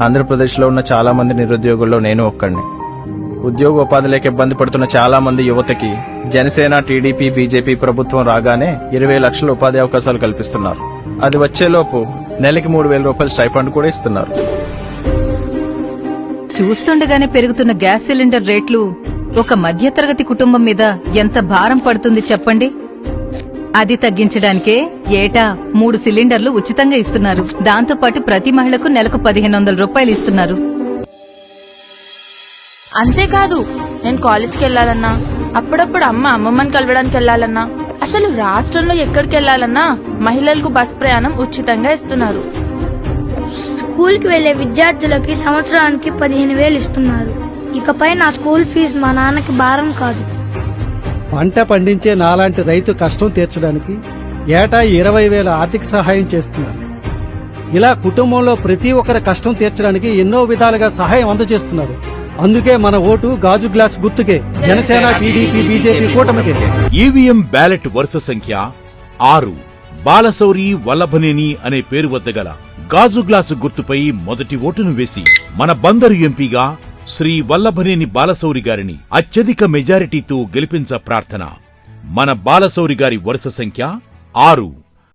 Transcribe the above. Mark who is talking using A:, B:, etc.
A: ఆంధ్రప్రదేశ్లో ఉన్న చాలా మంది నిరుద్యోగుల్లో నేను ఒక్కడిని. ఉద్యోగ ఉపాధి లేక ఇబ్బంది పడుతున్న చాలా మంది యువతకి జనసేన, టీడీపీ, బీజేపీ ప్రభుత్వం రాగానే 20 లక్షల ఉపాధి అవకాశాలు కల్పిస్తున్నారు. అది వచ్చేలోపు నెలకి 3,000 రూపాయల స్టైఫండ్ కూడా ఇస్తున్నారు.
B: చూస్తుండగానే పెరుగుతున్న గ్యాస్ సిలిండర్ రేట్లు ఒక మధ్యతరగతి కుటుంబం మీద ఎంత భారం పడుతుంది చెప్పండి. అది తగ్గించడానికే ఏటా 3 సిలిండర్లు ఉచితంగా ఇస్తున్నారు. దాంతో పాటు ప్రతి మహిళకు నెలకు 1,500 రూపాయలు ఇస్తున్నారు.
C: అంతేకాదు, నేను కాలేజ్కి వెళ్లాలన్నా, అప్పుడప్పుడు అమ్మమ్మని కలవడానికి వెళ్లాలన్నా, అసలు రాష్ట్రంలో ఎక్కడికి వెళ్లాలన్నా మహిళలకు బస్ ప్రయాణం ఉచితంగా ఇస్తున్నారు.
D: స్కూల్ కి వెళ్లే విద్యార్థులకి సంవత్సరానికి 15,000 ఇస్తున్నారు. ఇకపై నా స్కూల్ ఫీజు మా నాన్నకి భారం కాదు.
E: పంట పండించే నాలాంటి రైతు కష్టం తీర్చడానికి ఏటా 20,000 ఆర్థిక సహాయం చేస్తున్నారు. ఇలా కుటుంబంలో ప్రతి ఒక్కరి కష్టం తీర్చడానికి ఎన్నో విధాలుగా సహాయం అందజేస్తున్నారు. అందుకే మన ఓటు గాజు గ్లాస్ గుర్తుకే, జనసేన, టీడీపీ, బీజేపీ కూటమికే.
F: ఈవీఎం బ్యాలెట్ వరుస సంఖ్య 6. బాలశౌరి వల్లభనేని అనే పేరు వద్ద గల గాజు గ్లాసు గుర్తుపై మొదటి ఓటును వేసి మన బందరు ఎంపీగా శ్రీ వల్లభనేని బాలశౌరి గారిని అత్యధిక మెజారిటీతో గెలిపించ ప్రార్థన. మన బాలశౌరి గారి వరుస సంఖ్య 6.